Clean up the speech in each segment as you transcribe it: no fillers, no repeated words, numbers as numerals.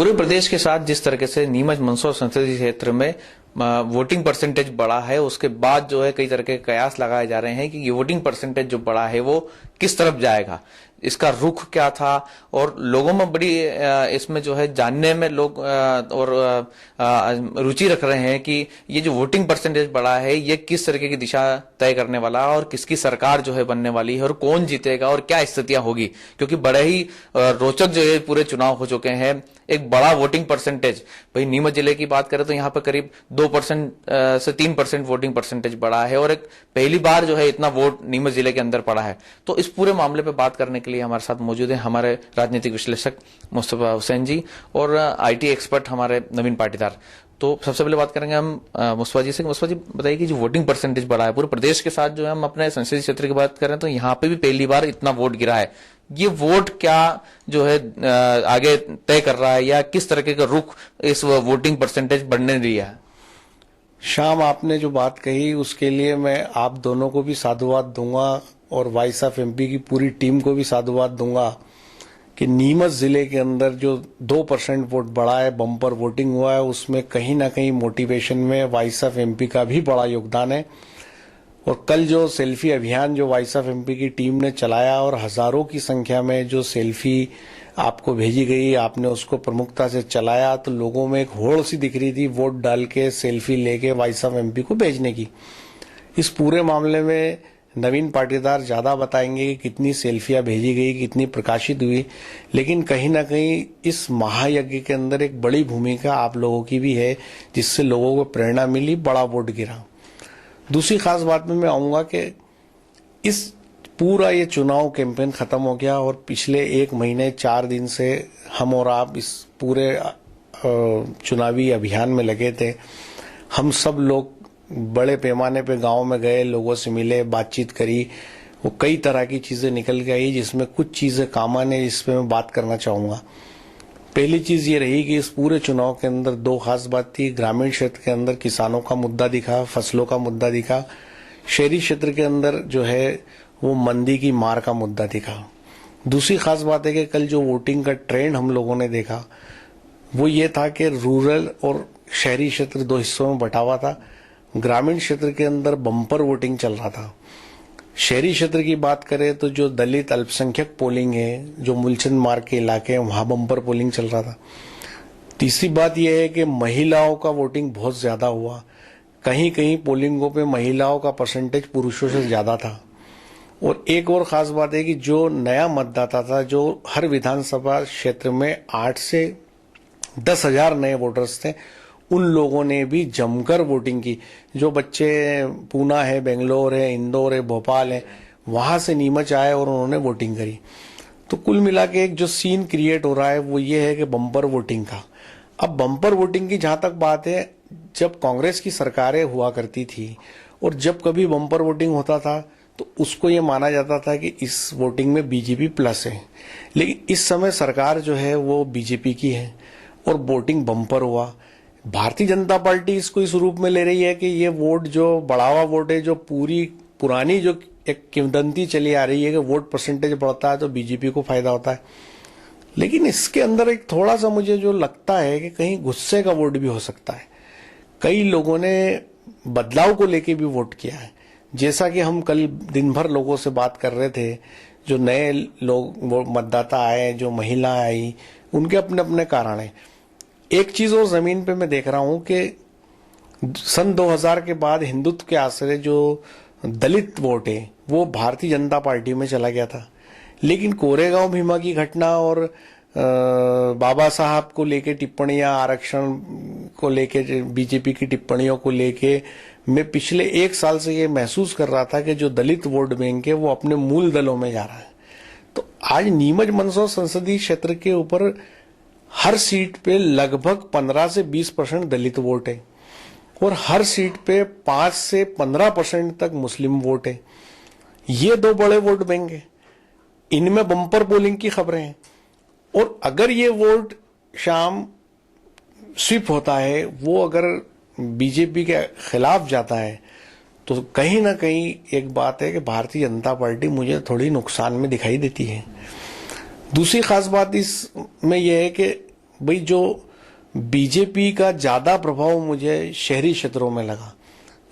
पूरे प्रदेश के साथ जिस तरीके से नीमच मंदसौर संसदीय क्षेत्र में वोटिंग परसेंटेज बढ़ा है, उसके बाद जो है कई तरह के कयास लगाए जा रहे हैं कि ये वोटिंग परसेंटेज जो बढ़ा है वो किस तरफ जाएगा, इसका रुख क्या था। और लोगों में बड़ी इसमें जो है जानने में लोग और रुचि रख रहे हैं कि ये जो वोटिंग परसेंटेज बढ़ा है ये किस तरीके की दिशा तय करने वाला है और किसकी सरकार जो है बनने वाली है और कौन जीतेगा और क्या स्थितियां होगी। क्योंकि बड़े ही रोचक जो है पूरे चुनाव हो चुके हैं। एक बड़ा वोटिंग परसेंटेज, भाई नीमच जिले की बात करें तो यहाँ पर करीब 2% से 3% वोटिंग परसेंटेज बढ़ा है और एक पहली बार जो है इतना वोट नीमच जिले के अंदर पड़ा है। तो इस पूरे मामले पे बात करने के लिए हमारे साथ मौजूद है हमारे राजनीतिक विश्लेषक मुस्तफा हुसैन जी और आईटी एक्सपर्ट हमारे नवीन पाटीदार। तो सबसे पहले बात करेंगे हम मुस्तफा जी से। मुस्तफा जी बताइए कि जो वोटिंग परसेंटेज बढ़ा है पूरे प्रदेश के साथ, जो है हम अपने संसदीय क्षेत्र की बात करें तो यहाँ पे भी पहली बार इतना वोट गिरा है। ये वोट क्या जो है आगे तय कर रहा है या किस तरीके का रुख इस वोटिंग परसेंटेज बढ़ने दिया है? शाम, आपने जो बात कही उसके लिए मैं आप दोनों को भी साधुवाद दूंगा और वॉइस ऑफ एमपी की पूरी टीम को भी साधुवाद दूंगा कि नीमच जिले के अंदर जो 2% वोट बढ़ा है, बम्पर वोटिंग हुआ है, उसमें कहीं ना कहीं मोटिवेशन में वॉइस ऑफ एमपी का भी बड़ा योगदान है। और कल जो सेल्फी अभियान जो वॉइस ऑफ एमपी की टीम ने चलाया और हजारों की संख्या में जो सेल्फी आपको भेजी गई, आपने उसको प्रमुखता से चलाया, तो लोगों में एक होड़ सी दिख रही थी वोट डाल के सेल्फी लेके वॉइस ऑफ एमपी को भेजने की। इस पूरे मामले में नवीन पाटीदार ज्यादा बताएंगे कि कितनी सेल्फियां भेजी गई, कितनी प्रकाशित हुई, लेकिन कहीं ना कहीं इस महायज्ञ के अंदर एक बड़ी भूमिका आप लोगों की भी है जिससे लोगों को प्रेरणा मिली, बड़ा वोट गिरा। दूसरी खास बात में मैं आऊंगा कि इस पूरा ये चुनाव कैंपेन खत्म हो गया और पिछले 1 महीने 4 दिन से हम और आप इस पूरे चुनावी अभियान में लगे थे। हम सब लोग बड़े पैमाने पे गांव में गए, लोगों से मिले, बातचीत करी, वो कई तरह की चीजें निकल के आई जिसमें कुछ चीजें काम आने, इस पे मैं बात करना चाहूंगा। पहली चीज ये रही कि इस पूरे चुनाव के अंदर 2 खास बात थी। ग्रामीण क्षेत्र के अंदर किसानों का मुद्दा दिखा, फसलों का मुद्दा दिखा। शहरी क्षेत्र के अंदर जो है वो मंदी की मार का मुद्दा दिखा। दूसरी खास बात है कि कल जो वोटिंग का ट्रेंड हम लोगों ने देखा वो ये था कि रूरल और शहरी क्षेत्र 2 हिस्सों में बटा हुआ था। ग्रामीण क्षेत्र के अंदर बम्पर वोटिंग चल रहा था। शहरी क्षेत्र की बात करें तो जो दलित अल्पसंख्यक पोलिंग है, जो मूलचंद मार्ग के इलाके हैं, वहां बम्पर पोलिंग चल रहा था। तीसरी बात यह है कि महिलाओं का वोटिंग बहुत ज्यादा हुआ। कहीं कहीं पोलिंगों पे महिलाओं का परसेंटेज पुरुषों से ज्यादा था। और एक और खास बात है कि जो नया मतदाता था, जो हर विधानसभा क्षेत्र में 8 से 10,000 नए वोटर्स थे, उन लोगों ने भी जमकर वोटिंग की। जो बच्चे पूना है, बेंगलोर है, इंदौर है, भोपाल है, वहां से नीमच आए और उन्होंने वोटिंग करी। तो कुल मिला के एक जो सीन क्रिएट हो रहा है वो ये है कि बम्पर वोटिंग का। अब बम्पर वोटिंग की जहां तक बात है, जब कांग्रेस की सरकारें हुआ करती थी और जब कभी बम्पर वोटिंग होता था तो उसको ये माना जाता था कि इस वोटिंग में बीजेपी प्लस है। लेकिन इस समय सरकार जो है वो बीजेपी की है और वोटिंग बम्पर हुआ। भारतीय जनता पार्टी इसको इस रूप में ले रही है कि ये वोट जो बढ़ावा वोट है, जो पूरी पुरानी जो एक किंवदंती चली आ रही है कि वोट परसेंटेज बढ़ता है तो बीजेपी को फायदा होता है। लेकिन इसके अंदर एक थोड़ा सा मुझे जो लगता है कि कहीं गुस्से का वोट भी हो सकता है। कई लोगों ने बदलाव को लेके भी वोट किया है। जैसा कि हम कल दिन भर लोगों से बात कर रहे थे, जो नए लोग मतदाता आए, जो महिला आई, उनके अपने अपने कारण हैं। एक चीज और जमीन पे मैं देख रहा हूं कि सन 2000 के बाद हिंदुत्व के आश्रय जो दलित वोट है वो भारतीय जनता पार्टी में चला गया था। लेकिन कोरेगांव भीमा की घटना और बाबा साहब को लेके टिप्पणियां, आरक्षण को लेके बीजेपी की टिप्पणियों को लेके मैं पिछले 1 साल से ये महसूस कर रहा था कि जो दलित वोट बैंक है वो अपने मूल दलों में जा रहा है। तो आज नीमच मंदसौर संसदीय क्षेत्र के ऊपर हर सीट पे लगभग 15 से 20% दलित वोट है और हर सीट पे 5 से 15% तक मुस्लिम वोट है। ये 2 बड़े वोट बैंक है, इनमें बम्पर पोलिंग की खबरें हैं। और अगर ये वोट शाम स्विप होता है, वो अगर बीजेपी के खिलाफ जाता है, तो कहीं ना कहीं एक बात है कि भारतीय जनता पार्टी मुझे थोड़ी नुकसान में दिखाई देती है। दूसरी खास बात इसमें यह है कि भाई जो बीजेपी का ज्यादा प्रभाव मुझे शहरी क्षेत्रों में लगा।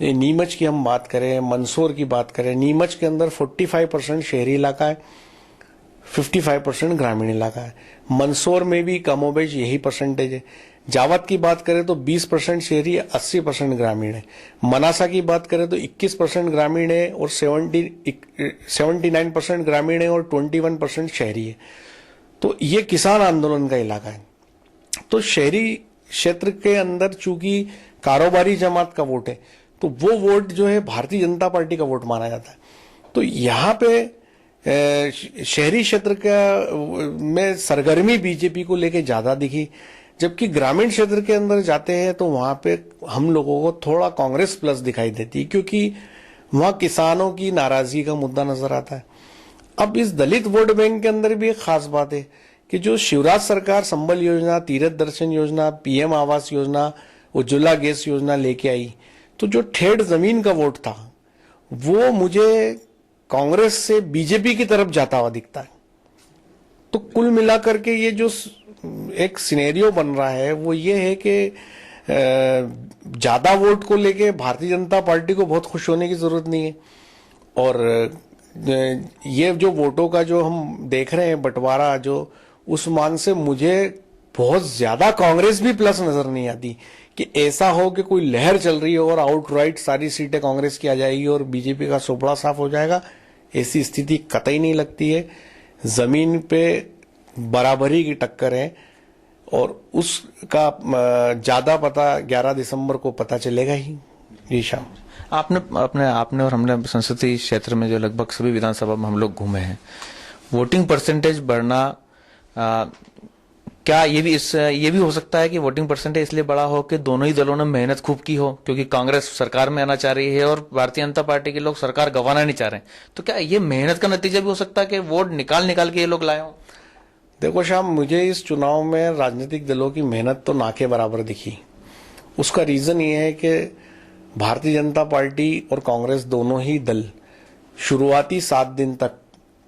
ये नीमच की हम बात करें, मंदसौर की बात करें, नीमच के अंदर 45% शहरी इलाका है, 55% ग्रामीण इलाका है। मंदसौर में भी कमोबेश यही परसेंटेज है। जावद की बात करें तो 20% शहरी, 80% ग्रामीण है। मनासा की बात करें तो 21% ग्रामीण है और 79% ग्रामीण है और 21% शहरी है। तो ये किसान आंदोलन का इलाका है। तो शहरी क्षेत्र के अंदर चूंकि कारोबारी जमात का वोट है, तो वो वोट जो है भारतीय जनता पार्टी का वोट माना जाता है। तो यहाँ पे शहरी क्षेत्र का में सरगर्मी बीजेपी को लेके ज्यादा दिखी, जबकि ग्रामीण क्षेत्र के अंदर जाते हैं तो वहां पे हम लोगों को थोड़ा कांग्रेस प्लस दिखाई देती है, क्योंकि वहां किसानों की नाराजगी का मुद्दा नजर आता है। अब इस दलित वोट बैंक के अंदर भी एक खास बात है कि जो शिवराज सरकार संबल योजना, तीरथ दर्शन योजना, पीएम आवास योजना, उज्ज्वला गैस योजना लेके आई, तो जो ठेठ जमीन का वोट था वो मुझे कांग्रेस से बीजेपी की तरफ जाता हुआ दिखता है। तो कुल मिलाकर के ये जो एक सिनेरियो बन रहा है वो ये है कि ज्यादा वोट को लेके भारतीय जनता पार्टी को बहुत खुश होने की जरूरत नहीं है। और ये जो वोटों का जो हम देख रहे हैं बंटवारा, जो उस मान से मुझे बहुत ज्यादा कांग्रेस भी प्लस नजर नहीं आती कि ऐसा हो कि कोई लहर चल रही हो और आउटराइट सारी सीटें कांग्रेस की आ जाएगी और बीजेपी का सोपड़ा साफ हो जाएगा। ऐसी स्थिति कतई नहीं लगती है। जमीन पे बराबरी की टक्कर है और उसका ज्यादा पता 11 दिसंबर को पता चलेगा ही। जी शाम आपने और हमने संसदीय क्षेत्र में जो लगभग सभी विधानसभा में हम लोग घूमे हैं, वोटिंग परसेंटेज बढ़ना, क्या ये भी हो सकता है कि वोटिंग परसेंटेज इसलिए बड़ा हो कि दोनों ही दलों ने मेहनत खूब की हो, क्योंकि कांग्रेस सरकार में आना चाह रही है और भारतीय जनता पार्टी के लोग सरकार गंवाना नहीं चाह रहे हैं। तो क्या ये मेहनत का नतीजा भी हो सकता है कि वोट निकाल के ये लोग लाए हों? देखो श्याम, मुझे इस चुनाव में राजनीतिक दलों की मेहनत तो ना के बराबर दिखी। उसका रीजन ये है कि भारतीय जनता पार्टी और कांग्रेस दोनों ही दल शुरुआती 7 दिन तक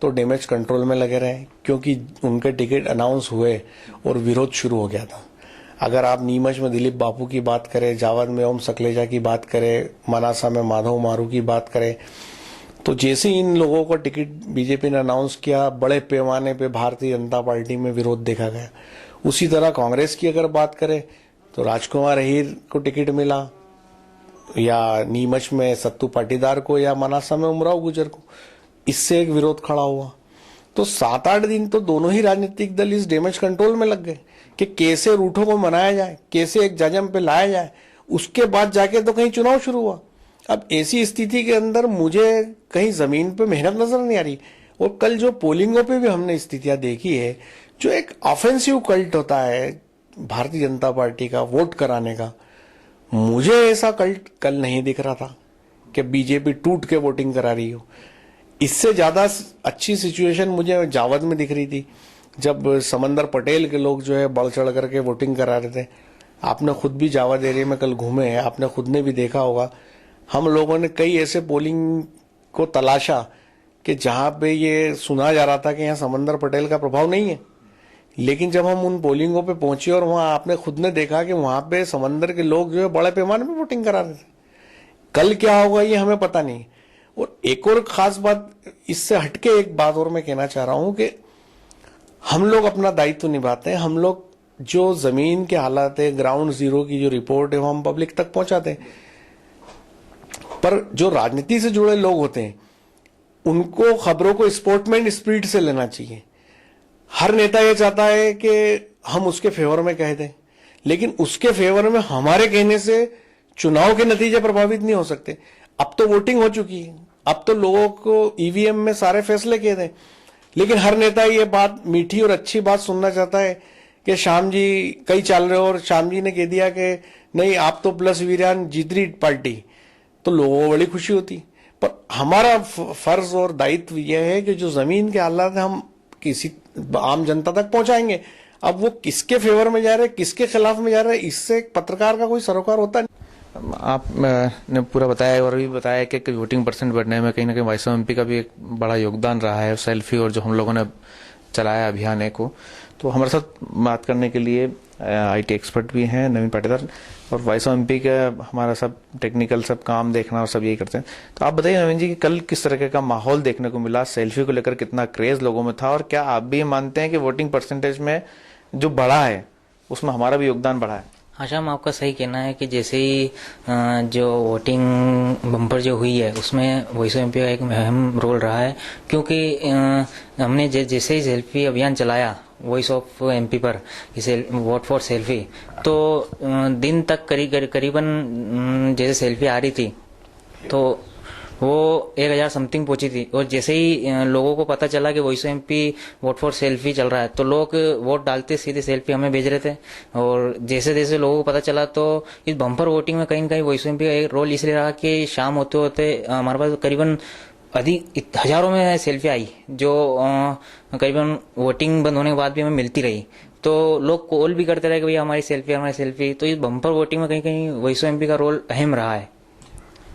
तो डैमेज कंट्रोल में लगे रहे, क्योंकि उनके टिकट अनाउंस हुए और विरोध शुरू हो गया था। अगर आप नीमच में दिलीप बापू की बात करें, जावद में ओम सकलेजा की बात करें, मनासा में माधव मारू की बात करें, तो जैसे इन लोगों को टिकट बीजेपी ने अनाउंस किया, बड़े पैमाने पे भारतीय जनता पार्टी में विरोध देखा गया। उसी तरह कांग्रेस की अगर बात करें तो राजकुमार अहीर को टिकट मिला, या नीमच में सत्तू पाटीदार को, या मनासा में उमराव गुजर को, इससे एक विरोध खड़ा हुआ। तो 7-8 दिन तो दोनों ही राजनीतिक दल इस डैमेज कंट्रोल में लग गए कि कैसे रूठों को मनाया जाए, कैसे एक जजम पे लाया जाए। उसके बाद जाके तो कहीं चुनाव शुरू हुआ। अब ऐसी स्थिति के अंदर मुझे कहीं जमीन पे मेहनत नजर नहीं आ रही। और कल जो पोलिंगों पे भी हमने स्थितियां देखी है, जो एक ऑफेंसिव कल्ट होता है भारतीय जनता पार्टी का वोट कराने का, मुझे ऐसा कल्ट कल नहीं दिख रहा था कि बीजेपी टूट के वोटिंग करा रही हो। इससे ज्यादा अच्छी सिचुएशन मुझे जावद में दिख रही थी, जब समंदर पटेल के लोग जो है बढ़ चढ़ करके वोटिंग करा रहे थे। आपने खुद भी जावद एरिया में कल घूमे हैं, आपने खुद ने भी देखा होगा। हम लोगों ने कई ऐसे पोलिंग को तलाशा कि जहां पे ये सुना जा रहा था कि यहाँ समंदर पटेल का प्रभाव नहीं है, लेकिन जब हम उन पोलिंगों पे पहुंचे और वहां आपने खुद ने देखा कि वहां पे समंदर के लोग जो है बड़े पैमाने पे वोटिंग करा रहे थे। कल क्या होगा ये हमें पता नहीं। और एक और खास बात, इससे हटके एक बात और मैं कहना चाह रहा हूं कि हम लोग अपना दायित्व निभाते हैं। हम लोग जो जमीन के हालात है, ग्राउंड जीरो की जो रिपोर्ट है, वो हम पब्लिक तक पहुंचाते हैं। पर जो राजनीति से जुड़े लोग होते हैं उनको खबरों को स्पोर्ट्समैन स्पिरिट से लेना चाहिए। हर नेता ये चाहता है कि हम उसके फेवर में कह दें, लेकिन उसके फेवर में हमारे कहने से चुनाव के नतीजे प्रभावित नहीं हो सकते। अब तो वोटिंग हो चुकी है, अब तो लोगों को ईवीएम में सारे फैसले किए थे, लेकिन हर नेता ये बात, मीठी और अच्छी बात सुनना चाहता है कि श्याम जी कई चल रहे हो, और श्याम जी ने कह दिया कि नहीं आप तो प्लस वीरान जीत रही पार्टी, तो लोगों को बड़ी खुशी होती। पर हमारा फर्ज और दायित्व यह है कि जो जमीन के हालात है हम किसी आम जनता तक पहुंचाएंगे। अब वो किसके फेवर में जा रहे हैं, किसके खिलाफ में जा रहे हैं, इससे एक पत्रकार का कोई सरोकार होता नहीं। आपने पूरा बताया और भी बताया कि वोटिंग परसेंट बढ़ने में कहीं ना कहीं वाइस एमपी का भी एक बड़ा योगदान रहा है, सेल्फी और जो हम लोगों ने चलाया अभियान को। तो हमारे साथ बात करने के लिए IT एक्सपर्ट भी हैं नवीन पाटीदार, और वॉइस ऑफ एमपी का हमारा सब टेक्निकल सब काम देखना और सब यही करते हैं। तो आप बताइए नवीन जी कि कल किस तरह का माहौल देखने को मिला, सेल्फी को लेकर कितना क्रेज लोगों में था, और क्या आप भी ये मानते हैं कि वोटिंग परसेंटेज में जो बढ़ा है उसमें हमारा भी योगदान बढ़ा है? हाँ शाम, आपका सही कहना है कि जैसे ही जो वोटिंग बम्पर जो हुई है उसमें वॉइस ऑफ एमपी का एक अहम रोल रहा है, क्योंकि हमने जैसे ही सेल्फी अभियान चलाया वॉइस ऑफ एमपी पर, इसे वोट फॉर सेल्फी, तो दिन तक करीबन जैसे सेल्फी आ रही थी तो वो 1000 समथिंग पहुंची थी। और जैसे ही लोगों को पता चला कि voice of MP vote for selfie चल रहा है तो लोग वोट डालते सीधे सेल्फी हमें भेज रहे थे। और जैसे जैसे लोगों को पता चला तो इस बम्पर वोटिंग में कहीं न कहीं वॉइस ऑफ एमपी का एक रोल इसलिए रहा कि शाम होते होते हमारे पास करीबन अधिक हजारों में सेल्फी आई, जो करीबन वोटिंग बंद होने के बाद भी हमें मिलती रही। तो लोग कॉल भी करते रहे कि भैया हमारी सेल्फी। तो इस बम्पर वोटिंग में कहीं कहीं वॉइस ऑफ एमपी का रोल अहम रहा है।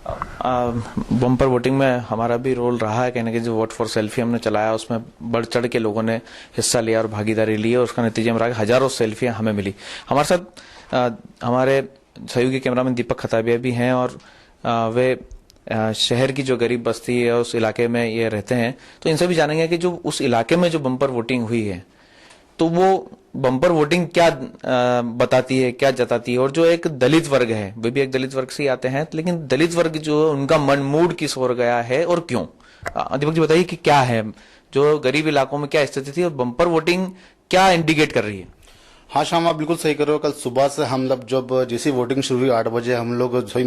बम्पर वोटिंग में हमारा भी रोल रहा है, कहने के जो वोट फॉर सेल्फी हमने चलाया उसमें बढ़ चढ़ के लोगों ने हिस्सा लिया और भागीदारी ली, और उसका नतीजे में रहा कि हजारों सेल्फियां हमें मिली। हमारे साथ हमारे सहयोगी कैमरामैन दीपक खताबिया भी हैं, और वे शहर की जो गरीब बस्ती है उस इलाके में ये रहते हैं। तो इनसे भी जानेंगे कि जो उस इलाके में जो बम्पर वोटिंग हुई है तो वो बम्पर वोटिंग क्या बताती है, क्या जताती है, और जो एक दलित वर्ग है, वे भी एक दलित वर्ग से ही आते हैं, लेकिन दलित वर्ग जो उनका मन मूड किस ओर गया है और क्यों? दीपक जी बताइए कि क्या है, जो गरीब इलाकों में क्या स्थिति थी और बम्पर वोटिंग क्या इंडिकेट कर रही है? हाँ शाम, आप बिल्कुल सही कर रहे हो। कल सुबह से हम लोग जब जैसी वोटिंग शुरू हुई 8 बजे हम लोग सभी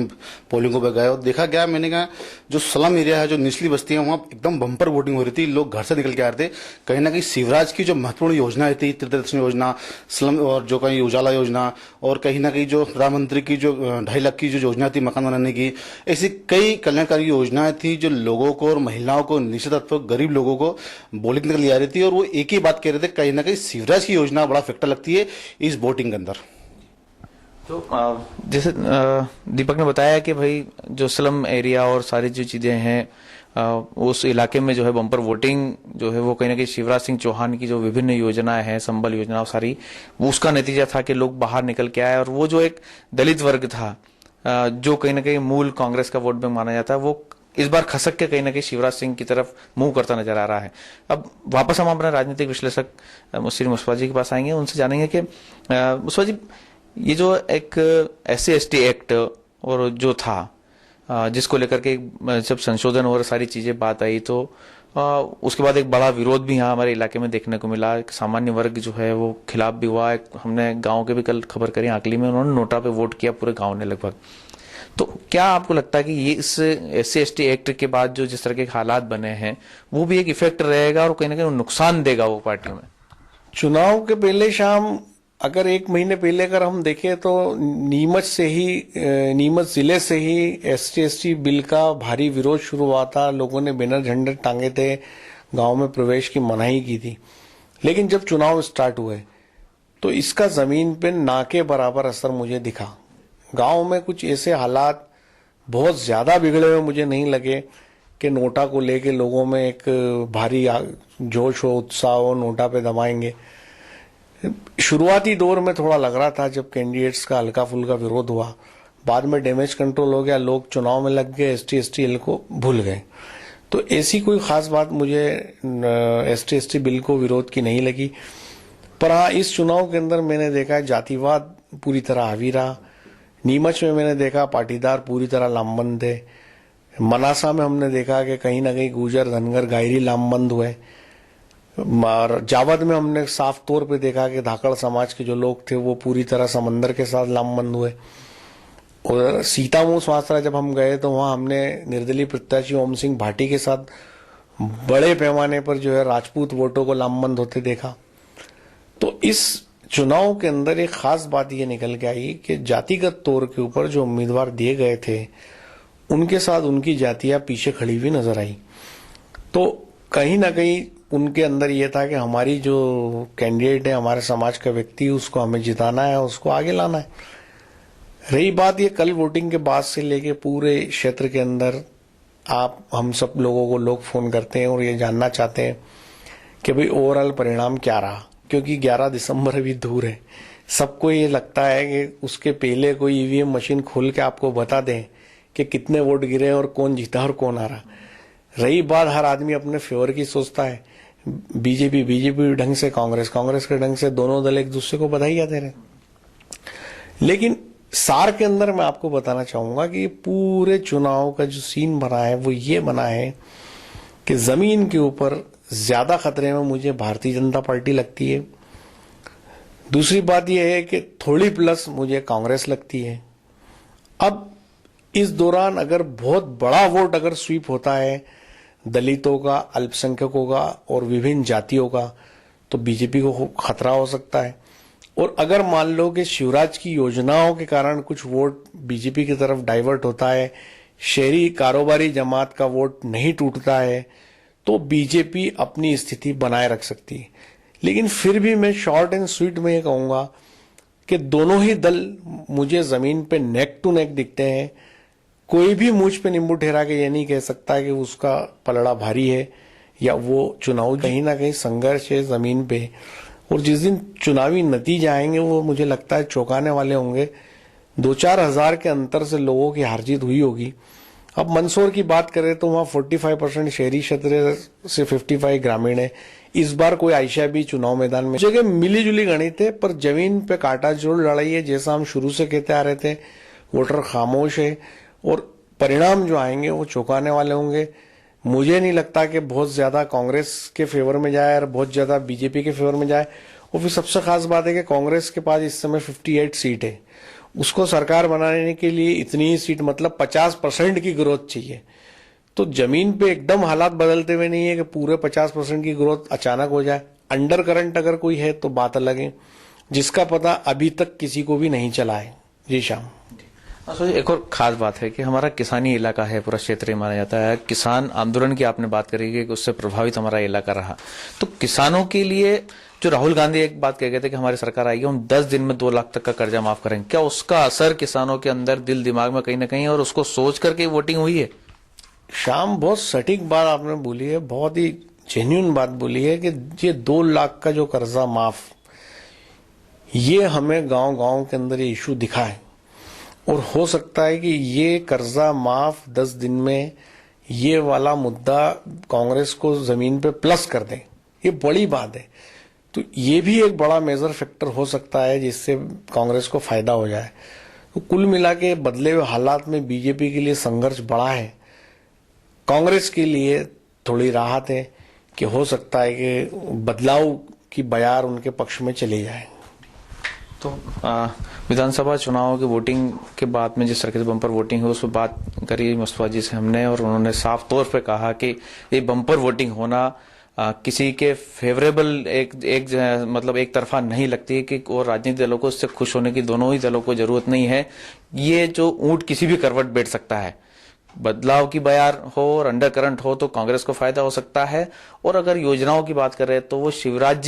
पोलिंगों पे गए और देखा गया, मैंने कहा जो स्लम एरिया है, जो निचली बस्ती है, वहाँ एकदम बम्पर वोटिंग हो रही थी। लोग घर से निकल के आ रहे थे। कहीं ना कहीं शिवराज की जो महत्वपूर्ण योजनाएं थी, त्रिदर्शन योजना, स्लम और जो कहीं उजाला योजना, और कहीं ना कहीं जो प्रधानमंत्री की जो 2.5 लाख की जो योजना थी मकान बनाने की, ऐसी कई कल्याणकारी योजनाएं थी जो लोगों को और महिलाओं को, निश्चित तौर पर गरीब लोगों को बोली निकल आ रही थी। और वो एक ही बात कह रहे थे, कहीं ना कहीं शिवराज की योजना बड़ा फैक्टर लगती है इस वोटिंग के अंदर। तो जैसे दीपक ने बताया कि भाई जो स्लम एरिया और सारी जो चीजें हैं उस इलाके में जो है बम्पर वोटिंग जो है वो कहीं ना कहीं शिवराज सिंह चौहान की जो विभिन्न योजनाएं हैं, संबल योजना सारी, उसका नतीजा था कि लोग बाहर निकल के आए। और वो जो एक दलित वर्ग था जो कहीं ना कहीं मूल कांग्रेस का वोट बैंक माना जाता है, वो इस बार खसक के कहीं ना कहीं शिवराज सिंह की तरफ मुंह करता नजर आ रहा है। अब वापस हम अपने राजनीतिक विश्लेषक श्री मुस्तफा जी के पास आएंगे, उनसे जानेंगे कि मुस्तफा जी, ये जो एक SC/ST एक्ट और जो था जिसको लेकर के जब संशोधन और सारी चीजें बात आई तो उसके बाद एक बड़ा विरोध भी यहाँ हमारे इलाके में देखने को मिला। एक सामान्य वर्ग जो है वो खिलाफ भी हुआ। हमने गांव के भी कल खबर करी, आकली में उन्होंने नोटा पे वोट किया पूरे गांव ने लगभग। तो क्या आपको लगता है कि ये इस SC/ST एक्ट के बाद जो जिस तरह के हालात बने हैं वो भी एक इफेक्ट रहेगा और कहीं ना कहीं नुकसान देगा वो पार्टियों में? चुनाव के पहले शाम, अगर 1 महीने पहले अगर हम देखें तो नीमच जिले से ही SC/ST बिल का भारी विरोध शुरू हुआ था। लोगों ने बैनर झंडे टांगे थे, गांव में प्रवेश की मनाही की थी। लेकिन जब चुनाव स्टार्ट हुए तो इसका जमीन पे ना के बराबर असर मुझे दिखा। गांव में कुछ ऐसे हालात बहुत ज्यादा बिगड़े हुए मुझे नहीं लगे कि नोटा को लेके लोगों में एक भारी जोश हो, उत्साह हो, नोटा पे दबाएंगे। शुरुआती दौर में थोड़ा लग रहा था जब कैंडिडेट्स का हल्का फुल्का विरोध हुआ, बाद में डैमेज कंट्रोल हो गया, लोग चुनाव में लग गए, ST/ST को भूल गए। तो ऐसी कोई खास बात मुझे ST/ST बिल को विरोध की नहीं लगी। पर हाँ, इस चुनाव के अंदर मैंने देखा है जातिवाद पूरी तरह हावी रहा। नीमच में मैंने देखा पाटीदार पूरी तरह लामबंद थे। मनासा में हमने देखा कि कहीं ना कहीं गुर्जर, धनगर, गायरी लामबंद हुए। और जावद में हमने साफ तौर पे देखा कि धाकड़ समाज के जो लोग थे वो पूरी तरह समंदर के साथ लामबंद हुए। और सीतामऊ स्वास्थ्य जब हम गए तो वहां हमने निर्दलीय प्रत्याशी ओम सिंह भाटी के साथ बड़े पैमाने पर जो है राजपूत वोटों को लामबंद होते देखा। तो इस चुनाव के अंदर एक खास बात ये निकल के आई कि जातिगत तौर के ऊपर जो उम्मीदवार दिए गए थे उनके साथ उनकी जातियां पीछे खड़ी हुई नजर आई। तो कहीं ना कहीं उनके अंदर ये था कि हमारी जो कैंडिडेट है, हमारे समाज का व्यक्ति, उसको हमें जिताना है, उसको आगे लाना है। रही बात ये कल वोटिंग के बाद से लेके पूरे क्षेत्र के अंदर हम सब लोगों को लोग फोन करते हैं और ये जानना चाहते हैं कि भाई ओवरऑल परिणाम क्या रहा, क्योंकि 11 दिसंबर अभी दूर है। सबको ये लगता है कि उसके पहले कोई ईवीएम मशीन खोल के आपको बता दें कि कितने वोट गिरे और कौन जीता और कौन हारा। रही बात, हर आदमी अपने फेवर की सोचता है। बीजेपी ढंग से, कांग्रेस के ढंग से, दोनों दल एक दूसरे को बधाइयां दे रहे। लेकिन सार के अंदर मैं आपको बताना चाहूंगा कि पूरे चुनाव का जो सीन बना है वो ये बना है कि जमीन के ऊपर ज्यादा खतरे में मुझे भारतीय जनता पार्टी लगती है। दूसरी बात यह है कि थोड़ी प्लस मुझे कांग्रेस लगती है। अब इस दौरान अगर बहुत बड़ा वोट अगर स्वीप होता है दलितों का, अल्पसंख्यकों का और विभिन्न जातियों का, तो बीजेपी को खतरा हो सकता है। और अगर मान लो कि शिवराज की योजनाओं के कारण कुछ वोट बीजेपी की तरफ डाइवर्ट होता है, शहरी कारोबारी जमात का वोट नहीं टूटता है, तो बीजेपी अपनी स्थिति बनाए रख सकती है। लेकिन फिर भी मैं शॉर्ट एंड स्वीट में ये कहूंगा कि दोनों ही दल मुझे जमीन पे नेक टू नेक दिखते हैं। कोई भी मुझ पे नींबू ठहरा के ये नहीं कह सकता कि उसका पलड़ा भारी है या वो चुनाव कहीं ना कहीं संघर्ष है जमीन पे। और जिस दिन चुनावी नतीजे आएंगे वो मुझे लगता है चौंकाने वाले होंगे। 2-4 हजार के अंतर से लोगों की हार जीत हुई होगी। अब मंदसौर की बात करें तो वहां 45% शहरी क्षेत्र से 55 ग्रामीण है। इस बार कोई आयशा भी चुनाव मैदान में जगह मिली जुली गणित है, पर जमीन पे काटा जोड़ लड़ाई है। जैसा हम शुरू से कहते आ रहे थे, वोटर खामोश है और परिणाम जो आएंगे वो चौंकाने वाले होंगे। मुझे नहीं लगता कि बहुत ज्यादा कांग्रेस के फेवर में जाए और बहुत ज्यादा बीजेपी के फेवर में जाए। और फिर सबसे खास बात है कि कांग्रेस के पास इस समय 58 सीट है। उसको सरकार बनाने के लिए इतनी ही सीट मतलब 50% की ग्रोथ चाहिए। तो जमीन पे एकदम हालात बदलते हुए नहीं है कि पूरे 50% की ग्रोथ अचानक हो जाए। अंडर करंट अगर कोई है तो बात अलग है, जिसका पता अभी तक किसी को भी नहीं चला है। जी श्याम। एक और खास बात है कि हमारा किसानी इलाका है, पूरा क्षेत्र माना जाता है। किसान आंदोलन की आपने बात करी कि उससे प्रभावित हमारा इलाका रहा। तो किसानों के लिए जो राहुल गांधी एक बात कह गए थे कि हमारी सरकार आएगी, हम 10 दिन में 2 लाख तक का कर्जा माफ करेंगे, क्या उसका असर किसानों के अंदर दिल दिमाग में कहीं ना कहीं और उसको सोच करके वोटिंग हुई है? शाम, बहुत सटीक बात आपने बोली है, बहुत ही जेन्युइन बात बोली है कि ये 2 लाख का जो कर्जा माफ, ये हमें गांव गांव के अंदर ये इशू दिखा है। और हो सकता है कि ये कर्जा माफ 10 दिन में ये वाला मुद्दा कांग्रेस को जमीन पे प्लस कर दे, ये बड़ी बात है। तो ये भी एक बड़ा मेजर फैक्टर हो सकता है जिससे कांग्रेस को फायदा हो जाए। तो कुल मिला के बदले हुए हालात में बीजेपी के लिए संघर्ष बड़ा है, कांग्रेस के लिए थोड़ी राहत है कि हो सकता है कि बदलाव की बयार उनके पक्ष में चली जाए। तो विधानसभा चुनाव की वोटिंग के बाद में जिस तरह से बम्पर वोटिंग है उस पर बात करी मुस्तफा जी से हमने, और उन्होंने साफ तौर पे कहा कि ये बम्पर वोटिंग होना किसी के फेवरेबल मतलब एक तरफा नहीं लगती है कि और राजनीतिक दलों को इससे खुश होने की दोनों ही दलों को जरूरत नहीं है। ये जो ऊंट किसी भी करवट बैठ सकता है, बदलाव की बयार हो और अंडर करंट हो तो कांग्रेस को फायदा हो सकता है। और अगर योजनाओं की बात करें तो वो शिवराज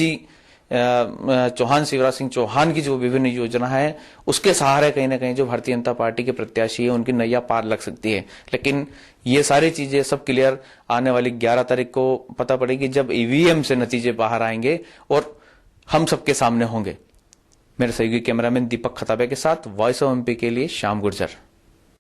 सिंह चौहान की जो विभिन्न योजना है उसके सहारे कहीं ना कहीं जो भारतीय जनता पार्टी के प्रत्याशी है उनकी नैया पार लग सकती है। लेकिन ये सारी चीजें सब क्लियर आने वाली 11 तारीख को पता पड़ेगी जब ईवीएम से नतीजे बाहर आएंगे और हम सबके सामने होंगे। मेरे सहयोगी कैमरामैन दीपक खताबे के साथ वॉइस ऑफ एमपी के लिए श्याम गुर्जर।